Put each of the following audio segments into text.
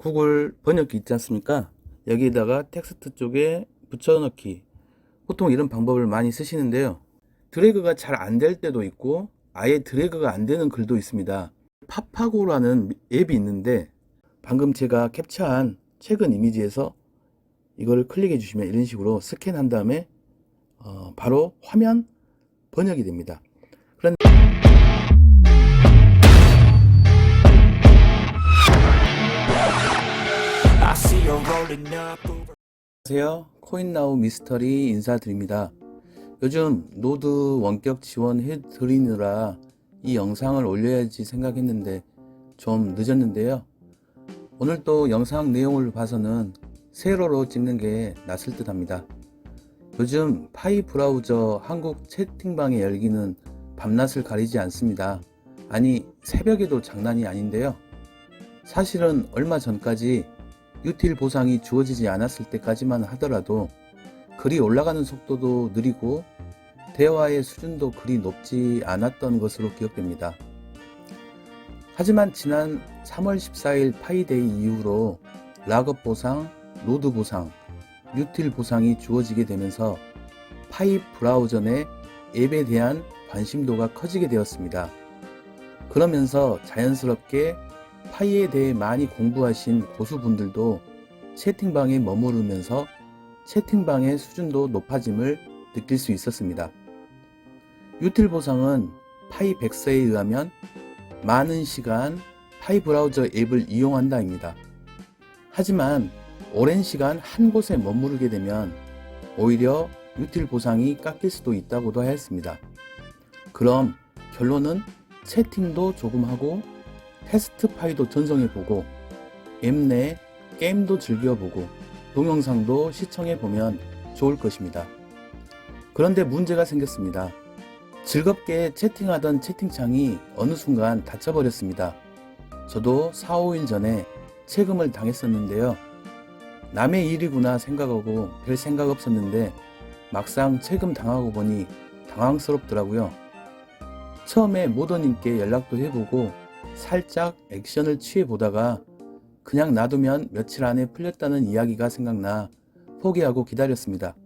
구글 번역기 있지 않습니까? 여기에다가 텍스트 쪽에 붙여넣기. 보통 이런 방법을 많이 쓰시는데요. 드래그가 잘 안 될 때도 있고 아예 드래그가 안 되는 글도 있습니다. 파파고라는 앱이 있는데 방금 제가 캡처한 최근 이미지에서 이거를 클릭해 주시면 이런 식으로 스캔한 다음에 바로 화면 번역이 됩니다. 그런데 안녕하세요. 코인나우 미스터리 인사드립니다. 요즘 노드 원격 지원해 드리느라 이 영상을 올려야지 생각했는데 좀 늦었는데요. 오늘 또 영상 내용을 봐서는 세로로 찍는 게 낫을 듯 합니다. 요즘 파이 브라우저 한국 채팅방의 열기는 밤낮을 가리지 않습니다. 아니, 새벽에도 장난이 아닌데요. 사실은 얼마 전까지 유틸 보상이 주어지지 않았을 때까지만 하더라도 글이 올라가는 속도도 느리고 대화의 수준도 그리 높지 않았던 것으로 기억됩니다. 하지만 지난 3월 14일 파이데이 이후로 락업 보상, 노드 보상, 유틸 보상이 주어지게 되면서 파이 브라우저 내 앱에 대한 관심도가 커지게 되었습니다. 그러면서 자연스럽게 파이에 대해 많이 공부하신 고수분들도 채팅방에 머무르면서 채팅방의 수준도 높아짐을 느낄 수 있었습니다. 유틸 보상은 파이 백서에 의하면 많은 시간 파이 브라우저 앱을 이용한다입니다. 하지만 오랜 시간 한 곳에 머무르게 되면 오히려 유틸 보상이 깎일 수도 있다고도 하였습니다. 그럼 결론은 채팅도 조금 하고 테스트 파이도 전송해보고 앱 내 게임도 즐겨보고 동영상도 시청해보면 좋을 것입니다. 그런데 문제가 생겼습니다. 즐겁게 채팅하던 채팅창이 어느 순간 닫혀버렸습니다. 저도 4, 5일 전에 채금을 당했었는데요. 남의 일이구나 생각하고 별 생각 없었는데 막상 채금 당하고 보니 당황스럽더라고요. 처음에 모더님께 연락도 해보고 살짝 액션을 취해보다가 그냥 놔두면 며칠 안에 풀렸다는 이야기가 생각나 포기하고 기다렸습니다.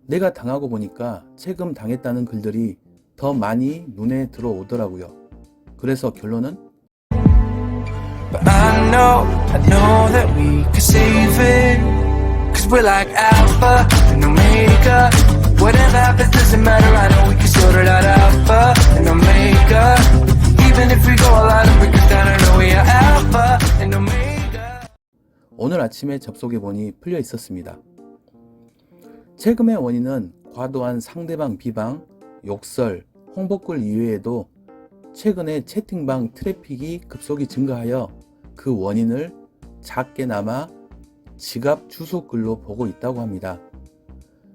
내가 당하고 보니까 채금 당했다는 글들이 더 많이 눈에 들어오더라고요. 그래서 결론은 But I know that we could save it. Cause we're like Alpha and Omega. Whatever happens doesn't matter, I know we can sort it out. Alpha and Omega. Even if we go a lot of break it down, I know we are Alpha and Omega. 오늘 아침에 접속해보니 풀려 있었습니다. 채금의 원인은 과도한 상대방 비방, 욕설, 홍보글 이외에도 최근에 채팅방 트래픽이 급속히 증가하여 그 원인을 작게나마 지갑 주소글로 보고 있다고 합니다.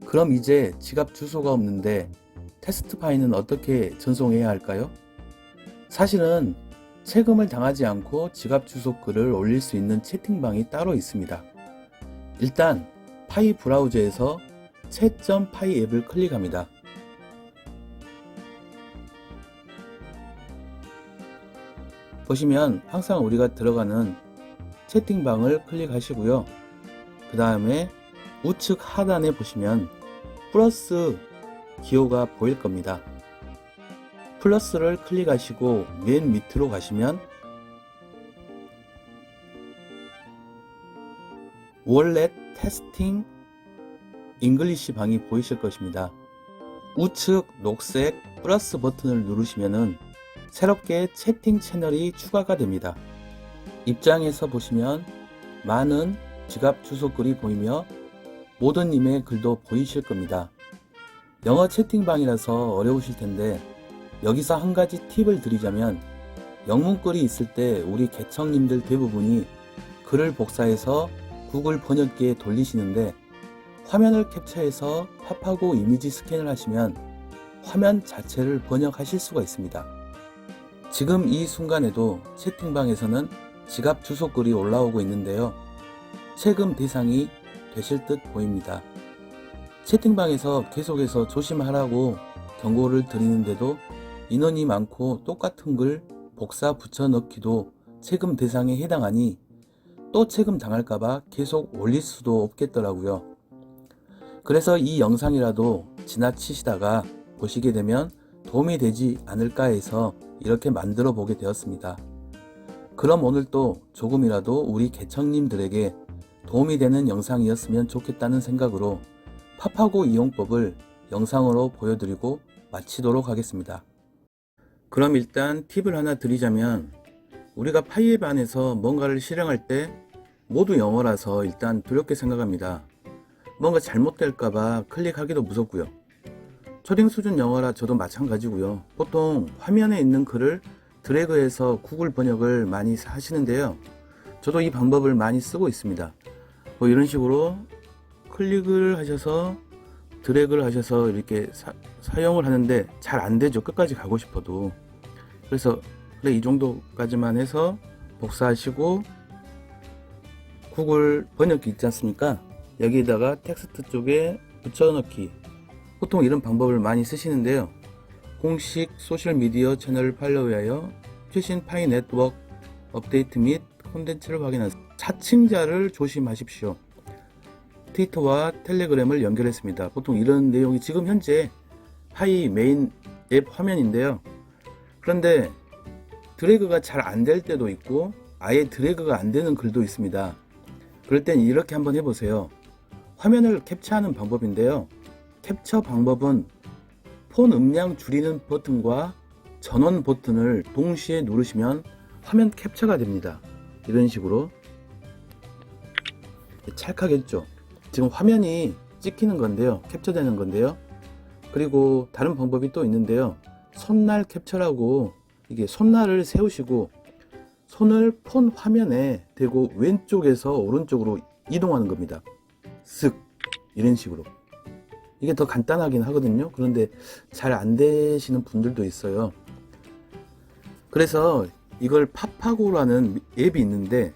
그럼 이제 지갑 주소가 없는데 테스트 파일은 어떻게 전송해야 할까요? 사실은 채금을 당하지 않고 지갑 주소 글을 올릴 수 있는 채팅방이 따로 있습니다. 일단 파이 브라우저에서 채.파이 앱을 클릭합니다. 보시면 항상 우리가 들어가는 채팅방을 클릭하시고요. 그 다음에 우측 하단에 보시면 플러스 기호가 보일 겁니다. 플러스를 클릭하시고 맨 밑으로 가시면 월렛 테스팅 잉글리시 방이 보이실 것입니다. 우측 녹색 플러스 버튼을 누르시면은 새롭게 채팅 채널이 추가가 됩니다. 입장에서 보시면 많은 지갑 주소글이 보이며 모더님의 글도 보이실 겁니다. 영어 채팅방이라서 어려우실 텐데 여기서 한 가지 팁을 드리자면 영문글이 있을 때 우리 개청님들 대부분이 글을 복사해서 구글 번역기에 돌리시는데 화면을 캡처해서 팝하고 이미지 스캔을 하시면 화면 자체를 번역하실 수가 있습니다. 지금 이 순간에도 채팅방에서는 지갑 주소글이 올라오고 있는데요. 채금 대상이 되실 듯 보입니다. 채팅방에서 계속해서 조심하라고 경고를 드리는데도 인원이 많고 똑같은 글 복사 붙여 넣기도 채금 대상에 해당하니 또 책임 당할까봐 계속 올릴 수도 없겠더라고요. 그래서 이 영상이라도 지나치시다가 보시게 되면 도움이 되지 않을까 해서 이렇게 만들어 보게 되었습니다. 그럼 오늘 또 조금이라도 우리 개청님들에게 도움이 되는 영상이었으면 좋겠다는 생각으로 팝하고 이용법을 영상으로 보여드리고 마치도록 하겠습니다. 그럼 일단 팁을 하나 드리자면, 우리가 파이앱 안에서 뭔가를 실행할 때 모두 영어라서 일단 두렵게 생각합니다. 뭔가 잘못될까봐 클릭하기도 무섭고요. 초딩 수준 영어라 저도 마찬가지고요. 보통 화면에 있는 글을 드래그해서 구글 번역을 많이 하시는데요. 저도 이 방법을 많이 쓰고 있습니다. 뭐 이런 식으로 클릭을 하셔서 드래그를 하셔서 이렇게 사용을 하는데 잘 안되죠. 끝까지 가고 싶어도. 그래서 그래, 이 정도까지만 해서 복사하시고 구글 번역기 있지 않습니까? 여기다가 텍스트 쪽에 붙여넣기. 보통 이런 방법을 많이 쓰시는데요. 공식 소셜미디어 채널을 팔로우하여 최신 파이 네트워크 업데이트 및 콘텐츠를 확인하세요. 사칭자를 조심하십시오. 트위터와 텔레그램을 연결했습니다. 보통 이런 내용이 지금 현재 파이 메인 앱 화면인데요. 그런데 드래그가 잘 안 될 때도 있고 아예 드래그가 안 되는 글도 있습니다. 그럴 땐 이렇게 한번 해보세요. 화면을 캡처하는 방법인데요. 캡처 방법은 폰 음량 줄이는 버튼과 전원 버튼을 동시에 누르시면 화면 캡처가 됩니다. 이런 식으로 찰칵했죠. 지금 화면이 찍히는 건데요. 캡처되는 건데요. 그리고 다른 방법이 또 있는데요. 손날 캡처라고, 이게 손날을 세우시고 손을 폰 화면에 대고 왼쪽에서 오른쪽으로 이동하는 겁니다. 쓱 이런 식으로. 이게 더 간단하긴 하거든요. 그런데 잘 안 되시는 분들도 있어요. 그래서 이걸 팝하고라는 앱이 있는데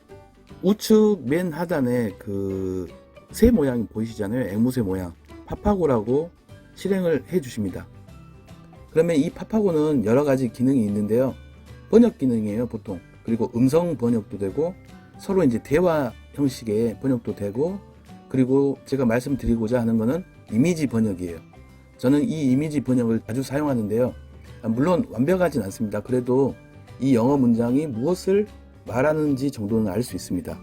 우측 맨 하단에 그 새 모양이 보이시잖아요. 앵무새 모양. 팝하고라고 실행을 해 주십니다. 그러면 이 팝하고는 여러 가지 기능이 있는데요. 번역 기능이에요, 보통. 그리고 음성 번역도 되고 서로 이제 대화 형식의 번역도 되고, 그리고 제가 말씀드리고자 하는 거는 이미지 번역이에요. 저는 이 이미지 번역을 자주 사용하는데요. 물론 완벽하진 않습니다. 그래도 이 영어 문장이 무엇을 말하는지 정도는 알 수 있습니다.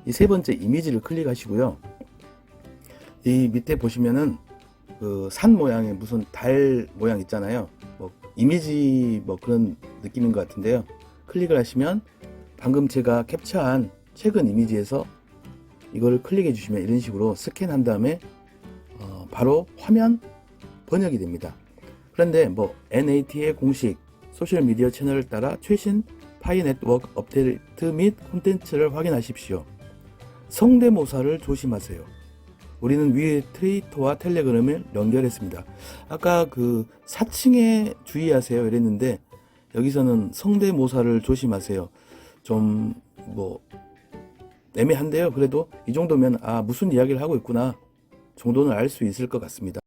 이 세 번째 이미지를 클릭하시고요. 이 밑에 보시면은 그 산 모양의 무슨 달 모양 있잖아요. 뭐 이미지 뭐 그런 느낌인 것 같은데요. 클릭을 하시면 방금 제가 캡처한 최근 이미지에서 이거를 클릭해 주시면 이런 식으로 스캔한 다음에 바로 화면 번역이 됩니다. 그런데 뭐 NAT의 공식 소셜미디어 채널을 따라 최신 파이 네트워크 업데이트 및 콘텐츠를 확인하십시오. 성대모사를 조심하세요. 우리는 위에 트위터와 텔레그램을 연결했습니다. 아까 그 사칭에 주의하세요 이랬는데 여기서는 성대모사를 조심하세요. 좀 뭐 애매한데요. 그래도 이 정도면 무슨 이야기를 하고 있구나 정도는 알 수 있을 것 같습니다.